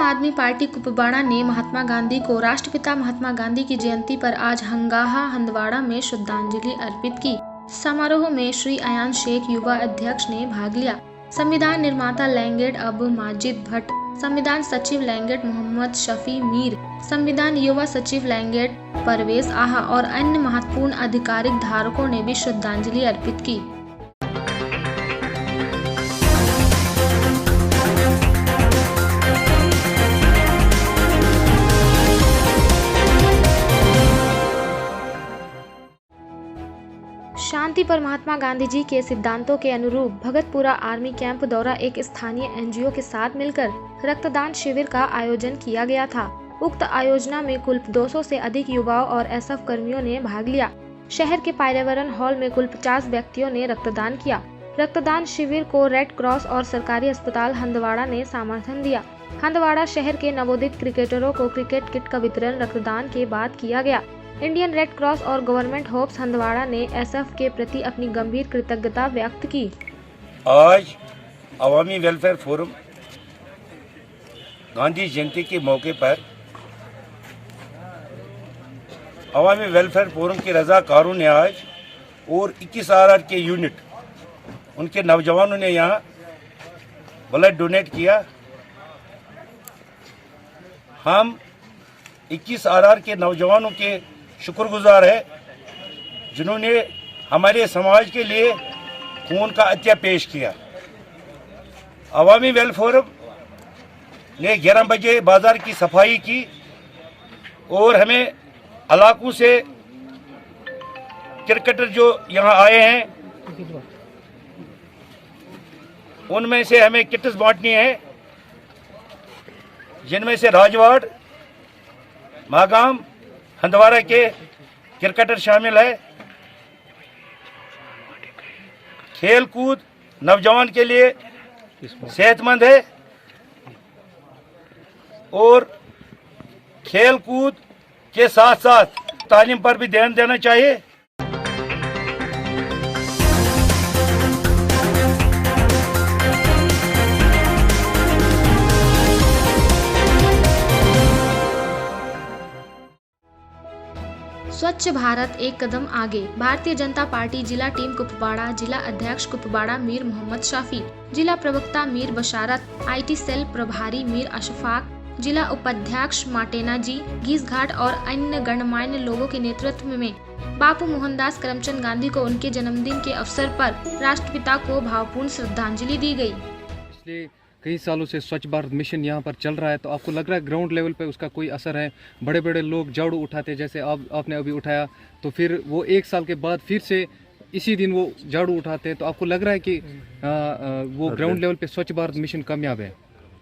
आदमी पार्टी कुपवाड़ा ने महात्मा गांधी को राष्ट्रपिता महात्मा गांधी की जयंती पर आज हंगाहा हंदवाड़ा में श्रद्धांजलि अर्पित की। समारोह में श्री अयान शेख युवा अध्यक्ष ने भाग लिया। संविधान निर्माता लैंगेट अबू माजिद भट्ट, संविधान सचिव लैंगेट मोहम्मद शफी मीर, संविधान युवा सचिव लैंगेट परवेज आहा और अन्य महत्वपूर्ण आधिकारिक धारकों ने भी श्रद्धांजलि अर्पित की। शांति पर महात्मा गांधी जी के सिद्धांतों के अनुरूप भगतपुरा आर्मी कैंप द्वारा एक स्थानीय एनजीओ के साथ मिलकर रक्तदान शिविर का आयोजन किया गया था। उक्त आयोजना में कुल 200 से अधिक युवाओं और एसएफ कर्मियों ने भाग लिया। शहर के पर्यावरण हॉल में कुल 50 व्यक्तियों ने रक्तदान किया। रक्तदान शिविर को रेड क्रॉस और सरकारी अस्पताल हंदवाड़ा ने समर्थन दिया। हंदवाड़ा शहर के नवोदित क्रिकेटरों को क्रिकेट किट का वितरण रक्तदान के बाद किया गया। इंडियन रेड क्रॉस और गवर्नमेंट होप्स हंदवाड़ा ने एसएफ के प्रति अपनी गंभीर कृतज्ञता व्यक्त की। आज अवामी वेलफेयर फोरम गांधी जयंती के मौके पर अवामी वेलफेयर फोरम के रजाकारों ने आज और 21 आरआर के यूनिट उनके नौजवानों ने यहाँ ब्लड डोनेट किया। हम 21 आरआर के नौजवानों के शुक्रगुजार है जिन्होंने हमारे समाज के लिए खून का अत्या पेश किया। अवामी वेलफेयर फोरम ने 11 बजे बाजार की सफाई की और हमें इलाकों से क्रिकेटर जो यहाँ आए हैं उनमें से हमें किट्स बांटनी है, जिनमें से राजवाड़ मागाम हंदवाड़ा के क्रिकेटर शामिल है। खेल कूद नौजवान के लिए सेहतमंद है और खेल कूद के साथ साथ तालीम पर भी ध्यान देना चाहिए। स्वच्छ भारत एक कदम आगे। भारतीय जनता पार्टी जिला टीम कुपवाड़ा, जिला अध्यक्ष कुपवाड़ा मीर मोहम्मद शाफी, जिला प्रवक्ता मीर बशारत, आईटी सेल प्रभारी मीर अशफाक, जिला उपाध्यक्ष माटेना जी, घीसघाट और अन्य गणमान्य लोगों के नेतृत्व में बापू मोहनदास करमचंद गांधी को उनके जन्मदिन के अवसर पर राष्ट्रपिता को भावपूर्ण श्रद्धांजलि दी गई। पिछले कई सालों से स्वच्छ भारत मिशन यहाँ पर चल रहा है, तो आपको लग रहा है ग्राउंड लेवल पे उसका कोई असर है? बड़े बड़े लोग झाड़ू उठाते जैसे आपने अभी उठाया, तो फिर वो 1 साल के बाद फिर से इसी दिन वो झाड़ू उठाते हैं, तो आपको लग रहा है कि वो ग्राउंड लेवल पे स्वच्छ भारत मिशन कामयाब है?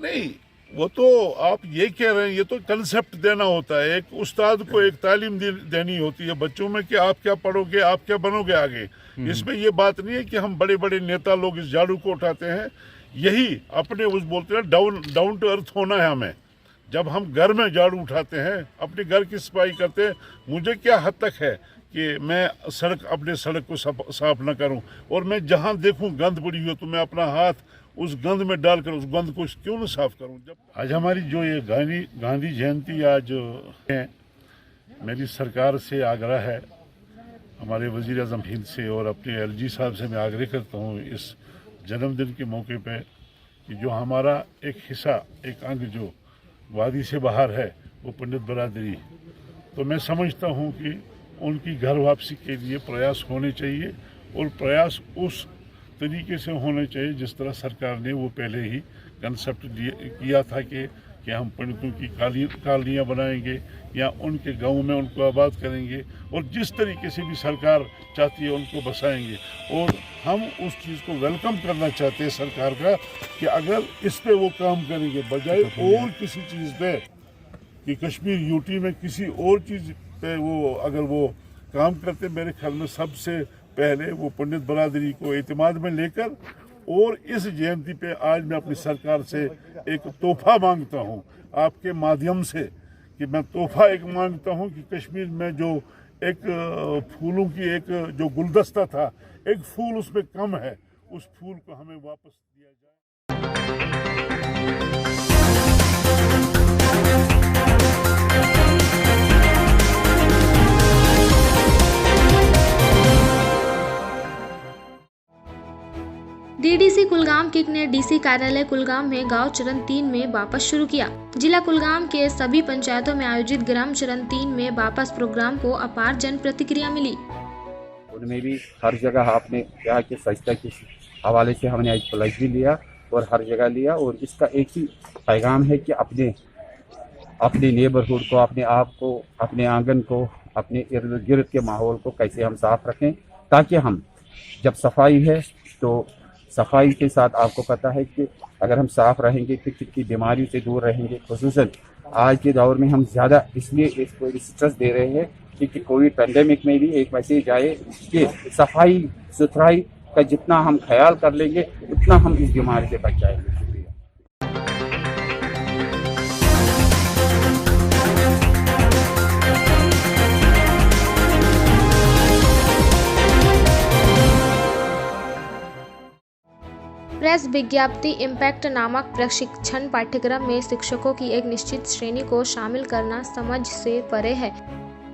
नहीं, वो तो आप ये कह रहे हैं, ये तो कंसेप्ट देना होता है। एक उस्ताद को एक तालीम देनी होती है बच्चों में कि आप क्या पढ़ोगे, आप क्या बनोगे आगे। इसमें ये बात नहीं है कि हम बड़े बड़े नेता लोग इस झाड़ू को उठाते हैं। यही अपने उस बोलते हैं डाउन टू अर्थ होना है हमें। जब हम घर में झाड़ू उठाते हैं, अपने घर की सफाई करते हैं, मुझे क्या हद तक है कि मैं अपने सड़क को साफ न करूं, और मैं जहां देखूं गंद पड़ी हुई तो मैं अपना हाथ उस गंद में डालकर उस गंद को क्यों न साफ करूं। जब आज हमारी जो ये गांधी जयंती आज है, मेरी सरकार से आग्रह है, हमारे वजीर आज़म हिंद से और अपने एलजी साहब से मैं आग्रह करता हूँ इस जन्मदिन के मौके पे कि जो हमारा एक हिस्सा, एक अंग जो वादी से बाहर है, वो पंडित बरादरी, तो मैं समझता हूँ कि उनकी घर वापसी के लिए प्रयास होने चाहिए, और प्रयास उस तरीके से होने चाहिए जिस तरह सरकार ने वो पहले ही कंसेप्ट किया था कि हम पंडितों की कॉलोनियाँ बनाएंगे या उनके गांव में उनको आबाद करेंगे, और जिस तरीके से भी सरकार चाहती है उनको बसाएंगे। और हम उस चीज़ को वेलकम करना चाहते हैं सरकार का कि अगर इस पे वो काम करेंगे बजाय और किसी चीज़ पे, कि कश्मीर यूटी में किसी और चीज़ पे वो अगर वो काम करते, मेरे ख्याल में सबसे पहले वो पंडित बरादरी को एतमाद में लेकर, और इस जयंती पे आज मैं अपनी सरकार से एक तोहफा मांगता हूँ आपके माध्यम से, कि मैं तोहफा एक मांगता हूँ कि कश्मीर में जो एक फूलों की एक जो गुलदस्ता था, एक फूल उसमें कम है, उस फूल को हमें वापस दिया जाए। डीडीसी कुलगाम किक ने डीसी कार्यालय कुलगाम में गांव चरण 3 में वापस शुरू किया। जिला कुलगाम के सभी पंचायतों में आयोजित ग्राम चरण 3 में वापस प्रोग्राम को अपार जन प्रतिक्रिया मिली। उनमें भी हर जगह आपने क्या कि स्वच्छता के हवाले से हमने आज प्लस भी लिया और हर जगह लिया, और इसका एक ही पैगाम है कि अपने नेबरहुड को, अपने आप को, अपने आंगन को, अपने इर्द गिर्द के माहौल को कैसे हम साफ रखें, ताकि हम जब सफाई है तो सफाई के साथ आपको पता है कि अगर हम साफ रहेंगे तो कितनी बीमारियों से दूर रहेंगे। खुसूसन आज के दौर में हम ज़्यादा इसलिए इसको स्ट्रेस दे रहे हैं क्योंकि कोविड पैंडेमिक में भी एक मैसेज आए कि सफाई सुथराई का जितना हम ख्याल कर लेंगे उतना हम इस बीमारी से बच जाएंगे। प्रेस विज्ञप्ति इम्पैक्ट नामक प्रशिक्षण पाठ्यक्रम में शिक्षकों की एक निश्चित श्रेणी को शामिल करना समझ से परे है।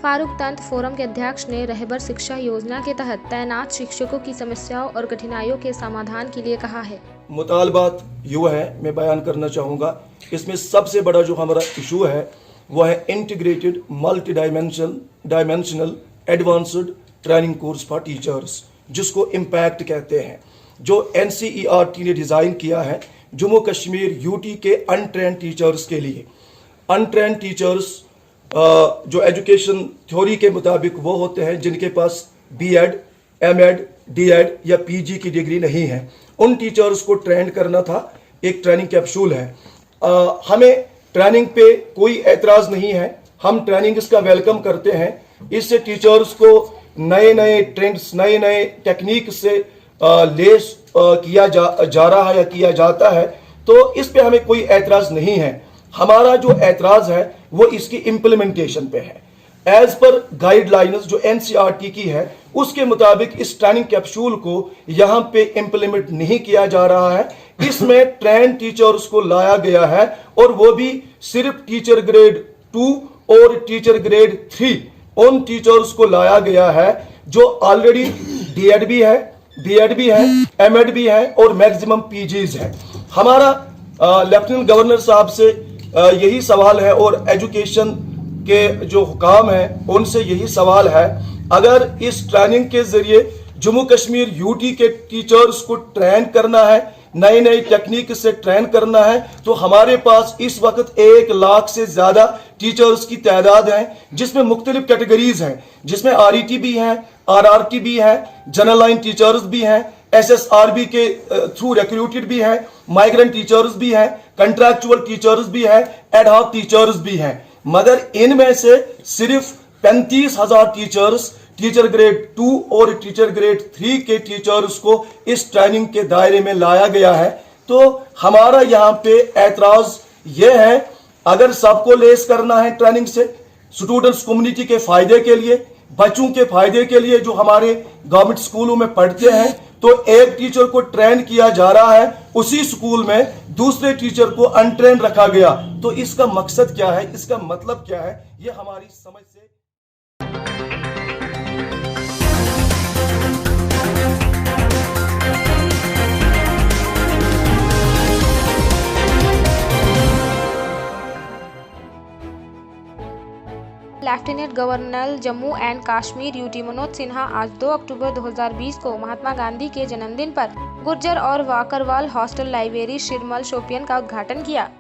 फारूक तंत्र फोरम के अध्यक्ष ने रहबर शिक्षा योजना के तहत तैनात शिक्षकों की समस्याओं और कठिनाइयों के समाधान के लिए कहा है। मुतालबात यो है, मैं बयान करना चाहूँगा। इसमें सबसे बड़ा जो हमारा इशू है वो है integrated multi dimensional advanced training course for teachers, जिसको इम्पैक्ट कहते हैं, जो NCERT ने डिज़ाइन किया है जम्मू कश्मीर यूटी के अनट्रेंड टीचर्स के लिए। अनट्रेंड टीचर्स जो एजुकेशन थ्योरी के मुताबिक वो होते हैं जिनके पास BEd, MEd, DEd या PG की डिग्री नहीं है। उन टीचर्स को ट्रेंड करना था, एक ट्रेनिंग कैप्सूल है। हमें ट्रेनिंग पे कोई एतराज़ नहीं है, हम ट्रेनिंग इसका वेलकम करते हैं। इससे टीचर्स को नए नए ट्रेंड्स, नए नए टेक्निक से लेस किया जा रहा है या किया जाता है, तो इस पे हमें कोई एतराज़ नहीं है। हमारा जो एतराज़ है वो इसकी इम्प्लीमेंटेशन पे है। एज पर गाइडलाइंस जो NCERT की है उसके मुताबिक इस ट्रेनिंग कैप्सूल को यहाँ पे इम्प्लीमेंट नहीं किया जा रहा है। इसमें ट्रेन टीचर्स को लाया गया है और वो भी सिर्फ टीचर ग्रेड 2 और टीचर ग्रेड 3 उन टीचर्स को लाया गया है जो ऑलरेडी DEd भी है, BEd भी है, MEd भी है और मैक्सिमम PGs है। हमारा लेफ्टिनेंट गवर्नर साहब से यही सवाल है और एजुकेशन के जो हुकाम हैं उनसे यही सवाल है, अगर इस ट्रेनिंग के जरिए जम्मू कश्मीर यूटी के टीचर्स को ट्रेन करना है, नई नई टेक्निक से ट्रेन करना है, तो हमारे पास इस वक्त 1 लाख से ज्यादा टीचर्स की तादाद है, जिसमें मुख्तलिफ कैटेगरीज हैं, जिसमें RET भी हैं, RRT भी है, जनरल लाइन टीचर्स भी हैं, SSRB के थ्रू रिक्रूटेड भी हैं, माइग्रेंट टीचर्स भी हैं, कंट्रैक्चुअल टीचर्स भी हैं, एडहॉक टीचर्स भी हैं। मगर इनमें से सिर्फ 35,000 टीचर्स टीचर ग्रेड 2 और टीचर ग्रेड 3 के टीचर्स को इस ट्रेनिंग के दायरे में लाया गया है। तो हमारा यहाँ पे एतराज ये है, अगर सबको लेस करना है ट्रेनिंग से, स्टूडेंट्स कम्युनिटी के फायदे के लिए, बच्चों के फायदे के लिए जो हमारे गवर्नमेंट स्कूलों में पढ़ते हैं, तो एक टीचर को ट्रेन किया जा रहा है, उसी स्कूल में दूसरे टीचर को अनट्रेन रखा गया। तो इसका मकसद क्या है, इसका मतलब क्या है, ये हमारी समझ से lieutenant governor Jammu and Kashmir UT Manoj Sinha आज 2 अक्टूबर 2020 को महात्मा गांधी के जन्मदिन पर गुर्जर और वाकरवाल हॉस्टल लाइब्रेरी शिरमल शोपियन का उद्घाटन किया।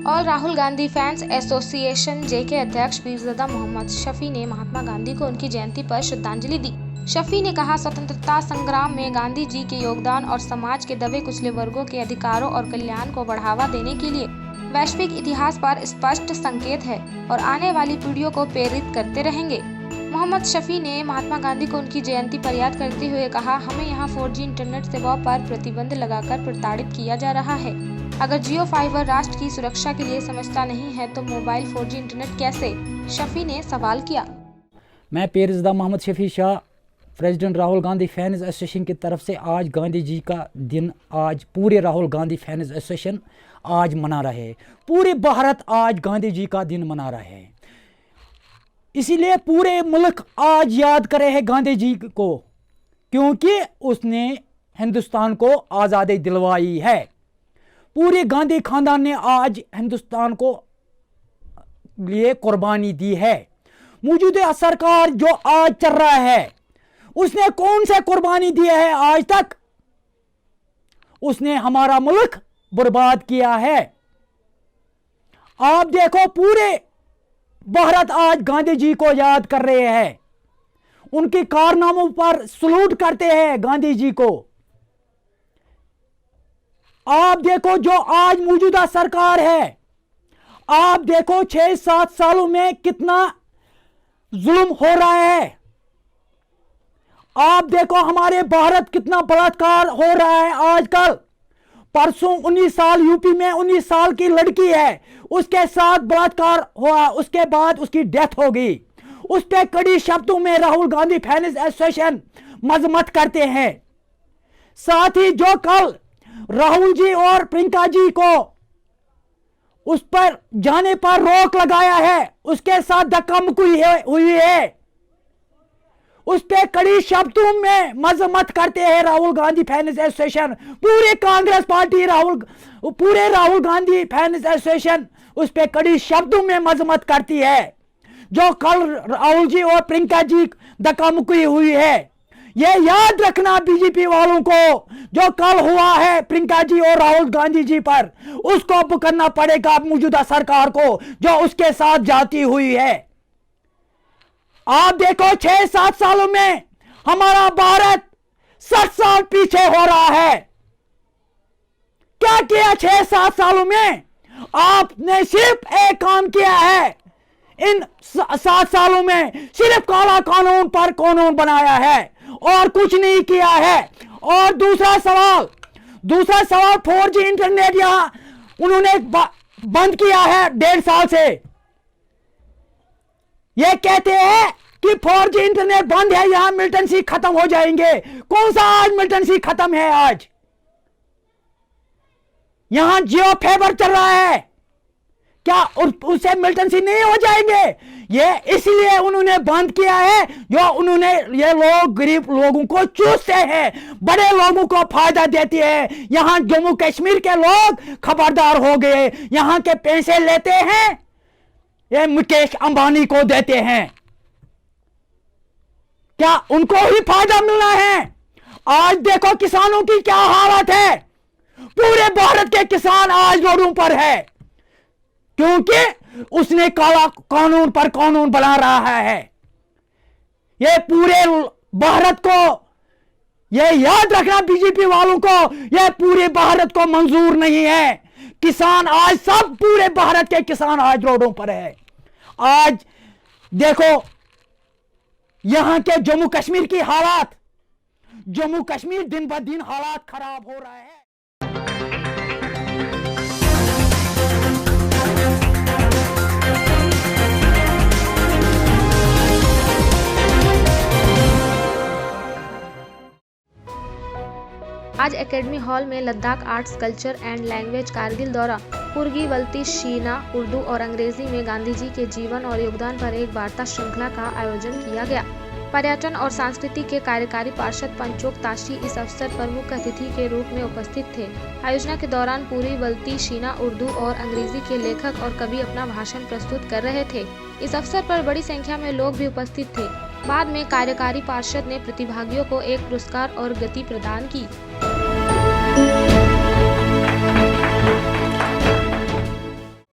और राहुल गांधी फैंस एसोसिएशन जे के अध्यक्ष पीरज़ादा मोहम्मद शफी ने महात्मा गांधी को उनकी जयंती पर श्रद्धांजलि दी। शफी ने कहा, स्वतंत्रता संग्राम में गांधी जी के योगदान और समाज के दबे कुचले वर्गों के अधिकारों और कल्याण को बढ़ावा देने के लिए वैश्विक इतिहास पर स्पष्ट संकेत है और आने वाली पीढ़ियों को प्रेरित करते रहेंगे। मोहम्मद शफी ने महात्मा गांधी को उनकी जयंती पर याद करते हुए कहा, हमें यहाँ 4G इंटरनेट सेवाओं पर प्रतिबंध लगाकर प्रताड़ित किया जा रहा है। अगर जियो फाइबर राष्ट्र की सुरक्षा के लिए समझता नहीं है तो मोबाइल 4G इंटरनेट कैसे? शफी ने सवाल किया। मैं Peerzada Mohammad Shafi Shah president Rahul Gandhi fans association की तरफ से आज गांधी जी का दिन आज पूरे राहुल गांधी फैंस एसोसिएशन आज मना रहे हैं। पूरे भारत आज गांधी जी का दिन मना रहे हैं। इसीलिए पूरे मुल्क आज याद कर रहे हैं गांधी जी को, क्योंकि उसने हिंदुस्तान को आज़ादी दिलवाई है। पूरे गांधी खानदान ने आज हिंदुस्तान को लिए कुर्बानी दी है। मौजूदा सरकार जो आज चल रहा है उसने कौन सा कुर्बानी दिया है आज तक? उसने हमारा मुल्क बर्बाद किया है। आप देखो पूरे भारत आज गांधी जी को याद कर रहे हैं, उनके कारनामों पर सलूट करते हैं गांधी जी को। आप देखो जो आज मौजूदा सरकार है, आप देखो 6-7 सालों में कितना जुल्म हो रहा है। आप देखो हमारे भारत कितना बलात्कार हो रहा है आजकल। परसों 19 साल यूपी में 19 साल की लड़की है, उसके साथ बलात्कार हुआ, उसके बाद उसकी डेथ हो गई। उस पर कड़ी शब्दों में राहुल गांधी फैंस एसोसिएशन मजम्मत करते हैं। साथ ही जो कल राहुल जी और प्रियंका जी को उस पर जाने पर रोक लगाया है, उसके साथ धक्का मुक्की हुई है, उस पे कड़ी शब्दों में मजम्मत करते हैं राहुल गांधी फैंस एसोसिएशन। पूरे कांग्रेस पार्टी पूरे राहुल गांधी फैंस एसोसिएशन उस पे कड़ी शब्दों में मजम्मत करती है। जो कल राहुल जी और प्रियंका जी धक्का मुक्की हुई है, ये याद रखना बीजेपी वालों को, जो कल हुआ है प्रियंका जी और राहुल गांधी जी पर, उसको भुगतना पड़ेगा मौजूदा सरकार को जो उसके साथ जाती हुई है। आप देखो 6-7 सालों में हमारा भारत 60 साल पीछे हो रहा है। क्या किया 6-7 सालों में? आपने सिर्फ एक काम किया है इन 7 सालों में, सिर्फ काला कानून पर कानून बनाया है और कुछ नहीं किया है। और दूसरा सवाल 4G इंटरनेट यहां उन्होंने बंद किया है 1.5 साल से। ये कहते हैं कि 4G इंटरनेट बंद है, यहां मिलिटेंसी खत्म हो जाएंगे। कौन सा आज मिलिटेंसी खत्म है? आज यहां जियो फाइबर चल रहा है, क्या उससे मिलिटेंसी नहीं हो जाएंगे? ये इसलिए उन्होंने बंद किया है, जो उन्होंने ये लोग गरीब लोगों को चूसते हैं, बड़े लोगों को फायदा देते हैं। यहां जम्मू कश्मीर के लोग खबरदार हो गए, यहां के पैसे लेते हैं, ये मुकेश अंबानी को देते हैं। क्या उनको ही फायदा मिलना है? आज देखो किसानों की क्या हालत है। पूरे भारत के किसान आज रोडों पर है, क्योंकि उसने काला कानून पर कानून बना रहा है। ये पूरे भारत को, ये याद रखना बीजेपी वालों को, ये पूरे भारत को मंजूर नहीं है। किसान आज सब पूरे भारत के किसान आज रोडों पर है। आज देखो यहां के जम्मू कश्मीर की हालात, जम्मू कश्मीर दिन ब दिन हालात खराब हो रहा है। आज एकेडमी हॉल में Ladakh arts culture and language Kargil दौरा पुर्गी वल्ती शीना उर्दू और अंग्रेजी में गांधी जी के जीवन और योगदान पर एक वार्ता श्रृंखला का आयोजन किया गया। पर्यटन और संस्कृति के कार्यकारी पार्षद पंचोक ताशी इस अवसर पर मुख्य अतिथि के रूप में उपस्थित थे। आयोजना के दौरान पूरी वल्ती शीना उर्दू और अंग्रेजी के लेखक और कवि अपना भाषण प्रस्तुत कर रहे थे। इस अवसर पर बड़ी संख्या में लोग भी उपस्थित थे। बाद में कार्यकारी पार्षद ने प्रतिभागियों को एक पुरस्कार और गति प्रदान की।